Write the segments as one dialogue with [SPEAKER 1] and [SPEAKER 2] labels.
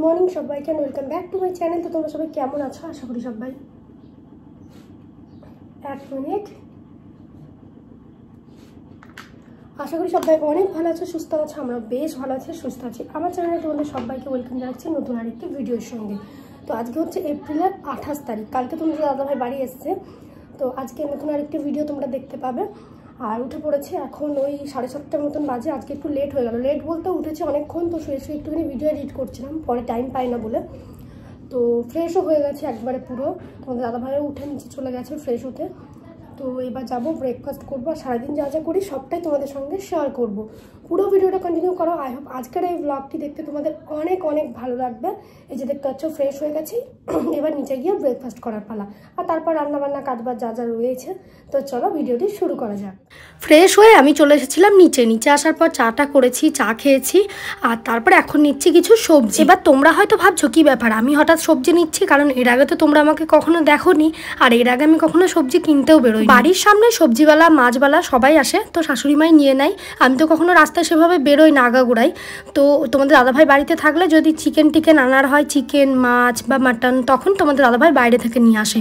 [SPEAKER 1] Morning সবাইকে and welcome back to my channel. তো তোমরা সবাই কেমন আছো? আশা করি সবাই অনেক ভালো আছো, সুস্থ আছো। আমরা বেশ ভালো আছি, সুস্থ আছি। আমার চ্যানেলে তোমাদের সবাইকে ওয়েলকাম জানাচ্ছি নতুন আরেকটি ভিডিওর সঙ্গে। তো আজকে হচ্ছে এপ্রিলের 28 তারিখ। কালকে তোমাদের দাদাভাই বাড়ি এসছে, তো আজকে নতুন আরেকটি ভিডিও তোমরা দেখতে পাবে। আর উঠে পড়েছে এখন ওই 7:30টার মতন বাজে। আজকে একটু লেট হয়ে গেল। লেট বলতে উঠেছে অনেকক্ষণ, তো শুয়ে একটুখানি ভিডিও এডিট করছিলাম, পরে টাইম পাই না বলে। তো ফ্রেশও হয়ে গেছে একবারে পুরো। তোমাদের দাদাভাইও উঠে নিচে চলে গেছে ফ্রেশ হতে। তো এবার যাবো, ব্রেকফাস্ট করবো, আর সারাদিন যা যা করি সবটাই তোমাদের সঙ্গে শেয়ার করব। পুরো ভিডিওটা কন্টিনিউ করো। আই হোপ আজকের এই ব্লগটি দেখতে তোমাদের অনেক অনেক ভালো লাগবে। এই যে দেখতে পাচ্ছ ফ্রেশ হয়ে গেছি, এবার নিচে গিয়ে ব্রেকফাস্ট করার পালা, আর তারপর রান্নাবান্না কাজবাজ যা যা রয়েছে। তো চলো ভিডিওটি শুরু করা যাক। ফ্রেশ হয়ে আমি চলে এসেছিলাম নিচে আসার পর চাটা করেছি, চা খেয়েছি, আর তারপর এখন নিচ্ছি কিছু সবজি। এবার তোমরা হয়তো ভাবছো কি ব্যাপার আমি হঠাৎ সবজি নিচ্ছি, কারণ এর আগে তো তোমরা আমাকে কখনো দেখোনি, আর এর আগে আমি কখনো সবজি কিনতেও বেরোই। বাড়ির সামনে সবজিওয়ালা মাছওয়ালা সবাই আসে, তো শাশুড়ি মাই নিয়ে নেয়। আমি তো কখনো রাস্তায় সেভাবে বেরোই না আগাগোড়াই। তো তোমাদের দাদাভাই বাড়িতে থাকলে যদি চিকেন আনার হয়, চিকেন মাছ বা মাটন, তখন তোমাদের দাদাভাই বাইরে থেকে নিয়ে আসে।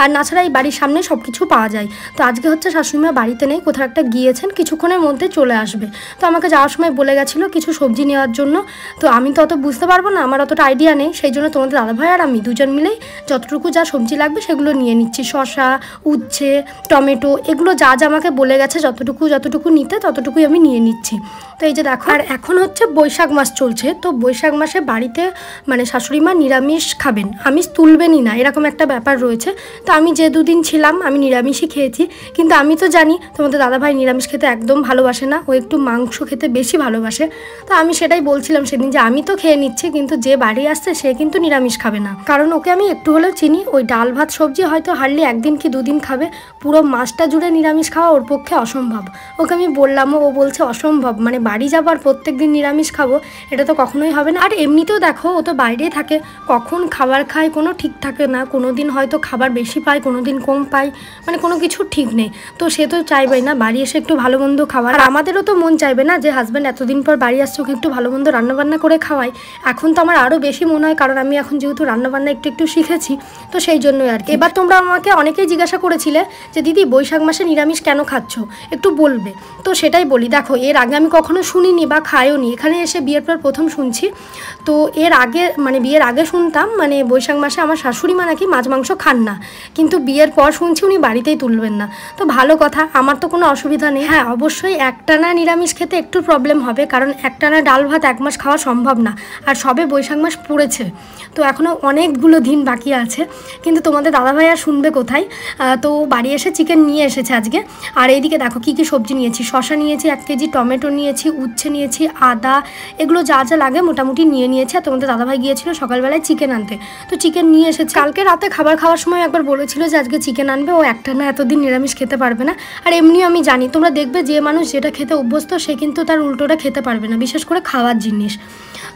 [SPEAKER 1] আর নাছাড়া এই বাড়ির সামনে সব কিছু পাওয়া যায়। তো আজকে হচ্ছে শাশুড়িমা বাড়িতে নেই, কোথাও একটা গিয়েছেন, কিছুক্ষণের মধ্যে চলে আসবে। তো আমাকে যাওয়ার সময় বলে গেছিলো কিছু সবজি নেওয়ার জন্য। তো আমি তো অত বুঝতে পারবো না, আমার অতটা আইডিয়া নেই, সেই জন্য তোমাদের দাদাভাই আর আমি দুজন মিলেই যতটুকু যা সবজি লাগবে সেগুলো নিয়ে নিচ্ছি। শসা, উচ্ছে, টমেটো, এগুলো যা যা আমাকে বলে গেছে যতটুকু নিতে ততটুকুই আমি নিয়ে নিচ্ছি। তো এই যে দেখো, আর এখন হচ্ছে বৈশাখ মাস চলছে। তো বৈশাখ মাসে বাড়িতে মানে শাশুড়ি মা নিরামিষ খাবেন, আমিষ তুলবেনই না, এরকম একটা ব্যাপার রয়েছে। তো আমি যে দুদিন ছিলাম আমি নিরামিষই খেয়েছি। কিন্তু আমি তো জানি তোমাদের দাদাভাই নিরামিষ খেতে একদম ভালোবাসে না, ও একটু মাংস খেতে বেশি ভালোবাসে। তো আমি সেটাই বলছিলাম সেদিন যে আমি তো খেয়ে নিচ্ছি, কিন্তু যে বাড়ি আসছে সে কিন্তু নিরামিষ খাবে না। কারণ ওকে আমি একটু হলেও চিনি, ওই ডাল ভাত সবজি হয়তো হার্ডলি একদিন কি দুদিন খাবে, পুরো মাসটা জুড়ে নিরামিষ খাওয়া ওর পক্ষে অসম্ভব। ওকে আমি বললামও, ও বলছে অসম্ভব, মানে বাড়ি যাবার প্রত্যেক দিন নিরামিষ খাবো এটা তো কখনোই হবে না। আর এমনিতেও দেখো ও তো বাইরেই থাকে, কখন খাবার খায় কোনো ঠিক থাকে না, কোনো দিন হয়তো খাবার বেশি পায়, কোনো দিন কম পায়, মানে কোনো কিছু ঠিক নেই। তো সে তো চাইবেই না বাড়ি এসে একটু ভালো মন্দ খাওয়ার। আর আমাদেরও তো মন চাইবে না যে হাজব্যান্ড এতদিন পর বাড়ি আসছে, ওকে একটু ভালো মন্দ রান্নাবান্না করে খাওয়াই। এখন তো আমার আরও বেশি মনে হয়, কারণ আমি এখন যেহেতু রান্নাবান্না একটু শিখেছি, তো সেই জন্যই আর কি। এবার তোমরা আমাকে অনেকেই জিজ্ঞাসা করেছিলে যে দিদি বৈশাখ মাসে নিরামিষ কেন খাচ্ছ, একটু বলবে। তো সেটাই বলি, দেখো এর আগে আমি কখনো শুনিনি বা খাইও নি, এখানে এসে বিয়ের পর প্রথম শুনছি। তো এর আগে মানে বিয়ের আগে শুনতাম মানে বৈশাখ মাসে আমার শাশুড়ি মা নাকি মাছ মাংস খান না, কিন্তু বিয়ের পর শুনছি উনি বাড়িতেই তুলবেন না। তো ভালো কথা, আমার তো কোনো অসুবিধা নেই। হ্যাঁ অবশ্যই একটানা নিরামিষ খেতে একটু প্রবলেম হবে, কারণ একটানা ডাল ভাত এক মাস খাওয়া সম্ভব না, আর সবে বৈশাখ মাস পড়েছে, তো এখনও অনেকগুলো দিন বাকি আছে। কিন্তু তোমাদের দাদাভাই আর শুনবে কোথায়। তো বাড়ি এসে চিকেন নিয়ে এসেছে আজকে। আর এইদিকে দেখো কী কী সবজি নিয়েছি। শসা নিয়েছি 1 কেজি, টমেটো নিয়েছি, উচ্ছে নিয়েছি, আদা, এগুলো যা যা লাগে মোটামুটি নিয়ে নিয়েছে। আর তোমাদের দাদাভাই গিয়েছিল সকালবেলায় চিকেন আনতে, তো চিকেন নিয়ে এসেছে। কালকে রাতে খাবার খাওয়ার সময় একবার বলেছিল যে আজকে চিকেন আনবে, ও একটানা এতদিন নিরামিষ খেতে পারবে না। আর এমনিও আমি জানি, তোমরা দেখবে যে মানুষ যেটা খেতে অভ্যস্ত সে কিন্তু তার উল্টোটা খেতে পারবে না, বিশেষ করে খাওয়ার জিনিস।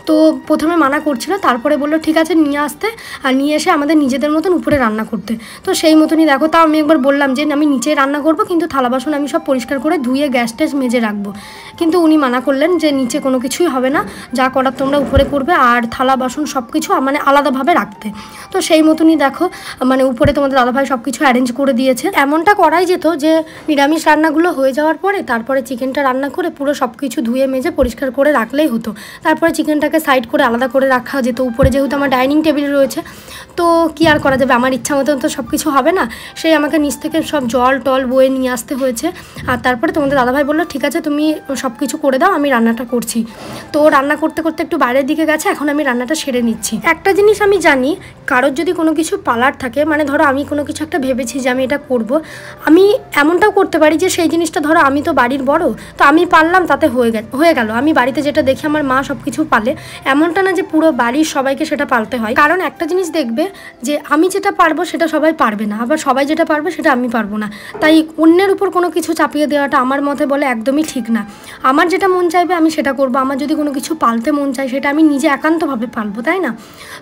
[SPEAKER 1] তো প্রথমে মানা করছিল, তারপরে বললো ঠিক আছে নিয়ে আসতে, আর নিয়ে এসে আমাদের নিজেদের মতন উপরে রান্না করতে। তো সেই মতনই দেখো, তাও আমি একবার বললাম যে আমি নিচে রান্না করবো, কিন্তু থালা বাসন আমি সব পরিষ্কার করে ধুয়ে গ্যাস ট্যাস মেজে রাখবো। কিন্তু উনি মানা করলেন যে নিচে কোনো কিছুই হবে না, যা করার তোমরা উপরে করবে, আর থালা বাসন সব কিছু মানে আলাদাভাবে রাখতে। তো সেই মতনই দেখো মানে উপরে তোমাদের দাদাভাই সব কিছু অ্যারেঞ্জ করে দিয়েছে। এমনটা করাই যেত যে নিরামিষ রান্নাগুলো হয়ে যাওয়ার পরে তারপরে চিকেনটা রান্না করে পুরো সব কিছু ধুয়ে মেজে পরিষ্কার করে রাখলেই হতো। তারপরে চিকেনটাকে সাইড করে আলাদা করে রাখা যেত। উপরে যেহেতু আমার ডাইনিং টেবিল রয়েছে, তো কি আর করা যাবে, আমার ইচ্ছা মতন তো সব কিছু হবে না, সেই আমাকে নিচ থেকে সব জল টল বয়ে নিয়ে আসতে হয়েছে। আর তারপরে তোমাদের দাদাভাই বললো ঠিক আছে তুমি সব কিছু করে দাও, আমি রান্নাটা করছি। তো রান্না করতে করতে একটু বাইরের দিকে গেছে, এখন আমি রান্নাটা সেরে নিচ্ছি। একটা জিনিস আমি জানি, কারোর যদি কোনো কিছু পালার থাকে, মানে ধরো আমি কোনো কিছু একটা ভেবেছি যে আমি এটা করব, আমি এমনটাও করতে পারি যে সেই জিনিসটা ধরো আমি তো বাড়ির বড়, তো আমি পারলাম তাতে হয়ে গেল। আমি বাড়িতে যেটা দেখি আমার মা সব কিছু পালে, এমনটা না যে পুরো বাড়ির সবাইকে সেটা পালতে হয়। কারণ একটা জিনিস দেখবে যে আমি যেটা পারবো সেটা সবাই পারবে না, আবার সবাই যেটা পারবে সেটা আমি পারবো না। তাই অন্যের উপর কোনো কিছু চাপিয়ে দেওয়াটা আমার মতে বলে একদমই ঠিক না। আমার যেটা মন চাইবে আমি সেটা করবো। আমার যদি কোনো কিছু পালতে মন চাই সেটা আমি নিজে একান্তভাবে পালবো, তাই না?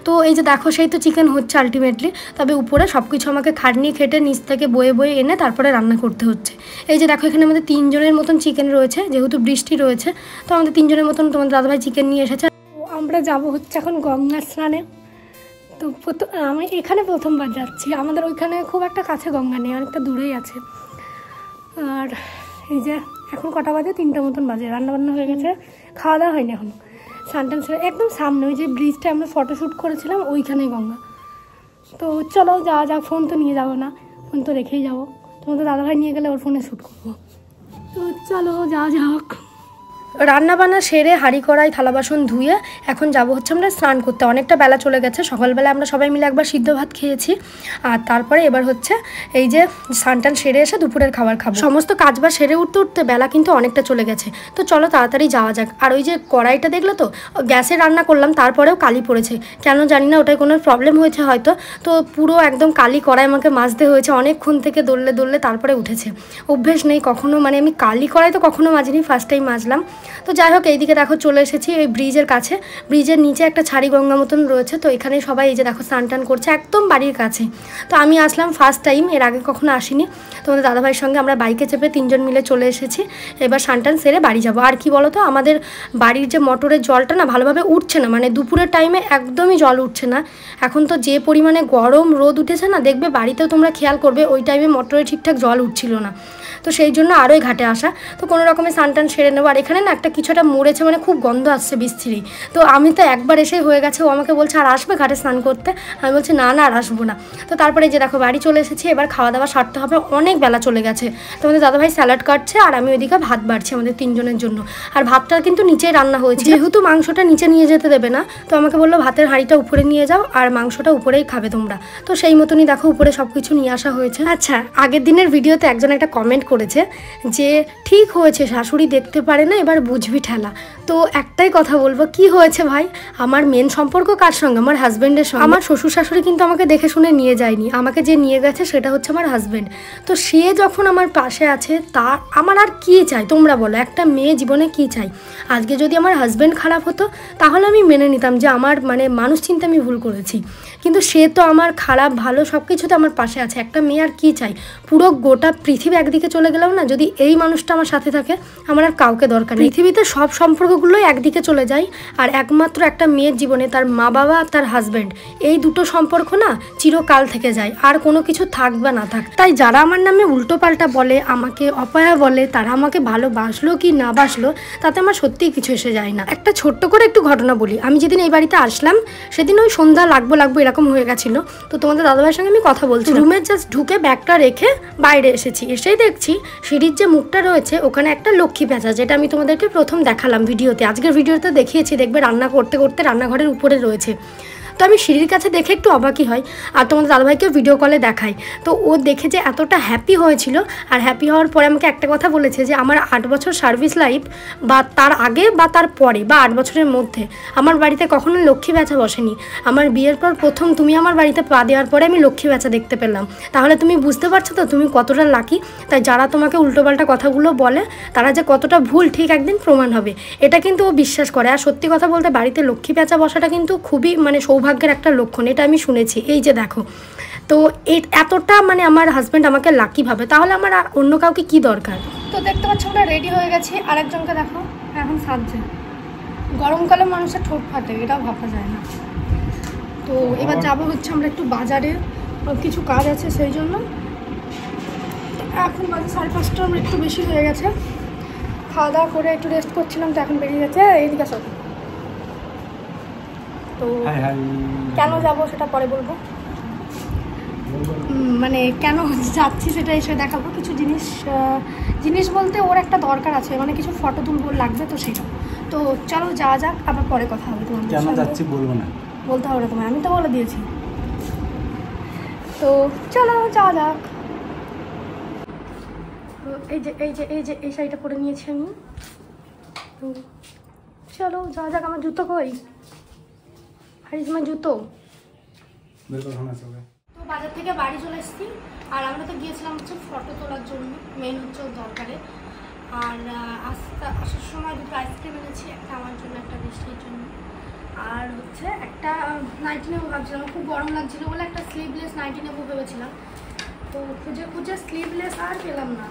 [SPEAKER 1] তো এই যে দেখো সেই তো চিকেন হচ্ছে আলটিমেটলি, তবে উপরে সব কিছু আমাকে খাটনি খেটে নিচ থেকে বয়ে এনে তারপরে রান্না করতে হচ্ছে। এই যে দেখো এখানে আমাদের 3 জনের মতন চিকেন রয়েছে, যেহেতু বৃষ্টি রয়েছে তো আমাদের 3 জনের মতন তোমাদের দাদাভাই চিকেন নিয়ে এসেছে। আমরা যাব হচ্ছে এখন গঙ্গা স্নানে। তো আমি এখানে প্রথমবার যাচ্ছি, আমাদের ওইখানে খুব একটা কাছে গঙ্গা নেই, অনেকটা দূরেই আছে। আর এই যে এখন কটা বাজে, 3টা মতন বাজে, রান্নাবান্না হয়ে গেছে, খাওয়া দাওয়া হয়নি এখনও। সানটান ছেড়ে একদম সামনে ওই যে ব্রিজটা আমরা ফটোশ্যুট করেছিলাম ওইখানেই গঙ্গা। তো চলো যাওয়া যাক, ফোন তো নিয়ে যাবো না, ফোন তো রেখেই যাবো, তোমাদের দাদাভাই নিয়ে গেলে ওর ফোনে শ্যুট করবো। তো চলো যাওয়া যাক। রান্নাবান্না সেরে হাঁড়ি কড়াই থালা বাসন ধুয়ে এখন যাব হচ্ছে আমরা স্নান করতে। অনেকটা বেলা চলে গেছে, সকালবেলা আমরা সবাই মিলে একবার সিদ্ধ ভাত খেয়েছি, আর তারপরে এবার হচ্ছে এই যে স্নান সেরে এসে দুপুরের খাবার খাবো। সমস্ত কাজবাজ সেরে উঠতে উঠতে বেলা কিন্তু অনেকটা চলে গেছে। তো চলো তাড়াতাড়ি যাওয়া যাক। আর ওই যে কড়াইটা দেখলে তো, গ্যাসে রান্না করলাম, তারপরেও কালি পড়েছে, কেন জানি না, ওটাই কোনো প্রবলেম হয়েছে হয়তো। তো পুরো একদম কালি কড়াই আমাকে মাজতে হয়েছে, অনেকক্ষণ থেকে দৌড়লে দৌড়লে তারপরে উঠেছে। অভ্যেস নেই কখনো, মানে আমি কালি কড়াই তো কখনো মাজিনি, ফার্স্ট টাইম মাজলাম। তো যাই হোক, এইদিকে দেখো চলে এসেছি এই ব্রিজের কাছে। ব্রিজের নিচে একটা ছাড়ি গঙ্গা মতন রয়েছে, তো এখানে সবাই এই যে দেখো স্নান টান করছে একদম বাড়ির কাছে। তো আমি আসলাম ফার্স্ট টাইম, এর আগে কখনো আসিনি। তোমাদের দাদাভাইয়ের সঙ্গে আমরা বাইকে চেপে 3জন মিলে চলে এসেছি। এবার স্নান টান সেরে বাড়ি যাবো। আর কি বলো তো, আমাদের বাড়ির যে মোটরের জলটা না ভালোভাবে উঠছে না, মানে দুপুরের টাইমে একদমই জল উঠছে না। এখন তো যে পরিমাণে গরম রোদ উঠেছে না, দেখবে বাড়িতেও তোমরা খেয়াল করবে ওই টাইমে মোটরে ঠিকঠাক জল উঠছিল না। তো সেই জন্য আরোই ঘাটে আসা। তো কোনো রকমের স্নান টান সেরে নেবো। আর এখানে না একটা কিছুটা মরেছে, মানে খুব গন্ধ আসছে বিচ্ছিরি। তো আমি তো একবার এসেই হয়ে গেছে, ও আমাকে বলছে আর আসবে ঘাটে স্নান করতে, আমি বলছি না না আর আসবো না। তো তারপরে যে দেখো বাড়ি চলে এসেছি, এবার খাওয়া দাওয়া সারতে হবে, অনেক বেলা চলে গেছে। তো আমাদের দাদাভাই স্যালাড কাটছে আর আমি ওইদিকে ভাত বাড়ছি আমাদের 3জনের জন্য। আর ভাতটা কিন্তু নিচেই রান্না হয়েছে, যেহেতু মাংসটা নিচে নিয়ে যেতে দেবে না, তো আমাকে বললো ভাতের হাঁড়িটা উপরে নিয়ে যাও আর মাংসটা উপরেই খাবে তোমরা। তো সেই মতনই দেখো উপরে সব কিছু নিয়ে আসা হয়েছে। আচ্ছা, আগের দিনের ভিডিওতে একজন একটা কমেন্ট করেছে যে ঠিক হয়েছে শাশুড়ি দেখতে পারে না, এবার বুঝবি ঠেলা। তো একটাই কথা বলবো, কি হয়েছে ভাই, আমার মেন সম্পর্ক কার সঙ্গে, আমার হাজব্যান্ডের সঙ্গে। আমার শ্বশুর শাশুড়ি কিন্তু আমাকে দেখে শুনে নিয়ে যায়নি, আমাকে যে নিয়ে গেছে সেটা হচ্ছে আমার হাজব্যান্ড। তো সে যখন আমার পাশে আছে, তা আমার আর কি চাই তোমরা বলো, একটা মেয়ে জীবনে কি চাই। আজকে যদি আমার হাজব্যান্ড খারাপ হতো তাহলে আমি মেনে নিতাম যে আমার মানে মানুষ চিন্তা আমি ভুল করেছি, কিন্তু সে তো আমার খারাপ ভালো সব কিছুতে আমার পাশে আছে। একটা মেয়ে আর কি চাই, পুরো গোটা পৃথিবী একদিকে চলে গেলেও না, যদি এই মানুষটা আমার সাথে থাকে আমার আর কাউকে দরকার নেই। পৃথিবীতে সব সম্পর্কগুলোই একদিকে চলে যায়, আর একমাত্র একটা মেয়ের জীবনে তার মা বাবা আর তার হাজব্যান্ড, এই দুটো সম্পর্ক না চিরকাল থেকে যায়, আর কোনো কিছু থাক বা না থাক। তাই যারা আমার নামে উল্টো পাল্টা বলে, আমাকে অপয়া বলে, তারা আমাকে ভালোবাসলো কি না বাসলো তাতে আমার সত্যিই কিছু এসে যায় না। একটা ছোট্ট করে একটু ঘটনা বলি, আমি যেদিন এই বাড়িতে আসলাম সেদিন ওই সন্ধ্যা লাগবো এরকম হয়ে গেছিলো। তো তোমাদের দাদাভাইয়ের সঙ্গে আমি কথা বলছি, রুমে জাস্ট ঢুকে ব্যাগটা রেখে বাইরে এসেছি, এসেই দেখছি সিঁড়ির যে মুখটা রয়েছে ওখানে একটা লক্ষ্মী পেঁচা, যেটা আমি তোমাদেরকে প্রথম দেখালাম ভিডিওতে, আজকের ভিডিওতে দেখিয়েছি, দেখবে রান্না করতে করতে রান্নাঘরের উপরে রয়েছে। তো আমি সিঁড়ির কাছে দেখে একটু অবাকই হয়, আর তোমাদের দাদাভাইকে ভিডিও কলে দেখাই। তো ও দেখে যে এতটা হ্যাপি হয়েছিল, আর হ্যাপি হওয়ার পরে আমাকে একটা কথা বলেছে যে আমার 8 বছর সার্ভিস লাইফ বা তার আগে বা তার পরে বা 8 বছরের মধ্যে আমার বাড়িতে কখনো লক্ষ্মী বেচা বসেনি। আমার বিয়ের পর প্রথম তুমি আমার বাড়িতে পা দেওয়ার পরে আমি লক্ষ্মী বেচা দেখতে পেলাম। তাহলে তুমি বুঝতে পারছো তো তুমি কতটা লাকি। তাই যারা তোমাকে উল্টোপাল্টা কথাগুলো বলে তারা যে কতটা ভুল ঠিক একদিন প্রমাণ হবে, এটা কিন্তু ও বিশ্বাস করে। আর সত্যি কথা বলতে বাড়িতে লক্ষ্মী বেচা বসাটা কিন্তু খুবই মানে সৌভাগ্যের একটা লক্ষণ, এটা আমি শুনেছি। এই যে দেখো, তো এই এতটা মানে আমার হাজব্যান্ড আমাকে লাকি ভাবে, তাহলে আমার অন্য কাউকে কি দরকার। তো দেখতে পাচ্ছ আমরা রেডি হয়ে গেছি, আরেকজনকে দেখো এখন সাজছে। গরমকালে মানুষের ঠোঁট ফাটে, এটাও ভাবা যায় না। তো এবার যাবো হচ্ছে আমরা একটু বাজারে, কিছু কাজ আছে সেই জন্য। এখন বাজে 5:30, আমরা একটু বেশি হয়ে গেছে। খাওয়া দাওয়া করে একটু রেস্ট করছিলাম, তো এখন বেরিয়ে গেছে এইদিকে সব। তো কেন যাব সেটা পরে বলবো, মানে কেন যাচ্ছি সেটা এসে দেখাবো। কিছু জিনিস বলতে ওর একটা দরকার আছে, মানে কিছু ফটো তুলবো লাগবে, তো সেটা। তো চলো যাওয়া যাক, আবার পরে কথা হবে। তোমার কেন যাচ্ছি বলবো না, বলতে হবে না তোমায়, আমি তো বলে দিয়েছি। তো চলো যাওয়া যাক। এই শাড়িটা পরে নিয়েছি আমি। তো চলো যাওয়া যাক। আমার জুতো কই, আর তোমার জুতো। তো বাজার থেকে বাড়ি চলে এসেছি, আর আমরা তো গিয়েছিলাম হচ্ছে ফটো তোলার জন্য, মেন হচ্ছে দরকারে। আর আসার সময় দুটো আইসক্রিম এনেছি, একটা আমার জন্য একটা বৃষ্টির জন্য, আর হচ্ছে একটা নাইটি নেবো ভাবছিলাম। খুব গরম লাগছিল বলে একটা স্লিভলেস নাইটি নেবো ভেবেছিলাম। তো খুঁজে স্লিভলেস আর পেলাম না,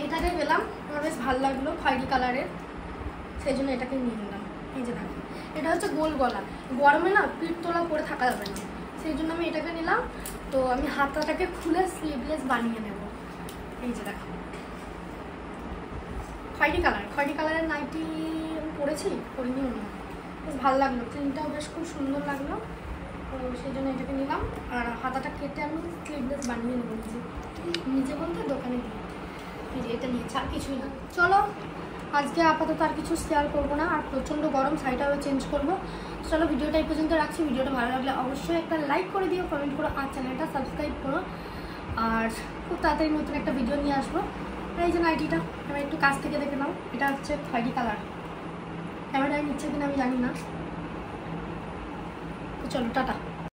[SPEAKER 1] এটাকে পেলাম। আমার বেশ ভালো লাগলো খয়েরি কালারের, সেই জন্য এটাকে নিয়ে নিলাম। এই যে দেখো, এটা হচ্ছে গোল গলা, গরমে না পিঠ তোলা পরে থাকা যাবে না, সেই জন্য আমি এটাকে নিলাম। তো আমি হাতাটাকে খুলে স্লিভলেস বানিয়ে নেব। এই যে দেখো, খয়েরি কালারের নাইটি আমি পরেছি, পরিনি মনে হয়, বেশ ভালো লাগলো, প্রিন্টটাও বেশ খুব সুন্দর লাগলো। তো সেই জন্য এটাকে নিলাম। আর হাতাটা কেটে আমি স্লিভলেস বানিয়ে নেবো নিজে বলতে দোকানে দিয়ে। এই যে এটা নিয়েছি, আর কিছুই না। চলো আজকে আপাতত আর কিছু শেয়ার করবো না, আর প্রচণ্ড গরম, শাড়িটাও চেঞ্জ করবো। চলো ভিডিওটা এই পর্যন্ত রাখছি। ভিডিওটা ভালো লাগলে অবশ্যই একটা লাইক করে দিও, কমেন্ট করো, আর চ্যানেলটা সাবস্ক্রাইব করো। আর খুব তাড়াতাড়ি নতুন একটা ভিডিও নিয়ে আসবো। এই যে নাইটিটা এবার একটু কাছ থেকে দেখে নাও, এটা হচ্ছে খয়েরি কালার, ক্যামেরায় নিচ্ছে কিনা আমি জানি না। তো চলো টাটা।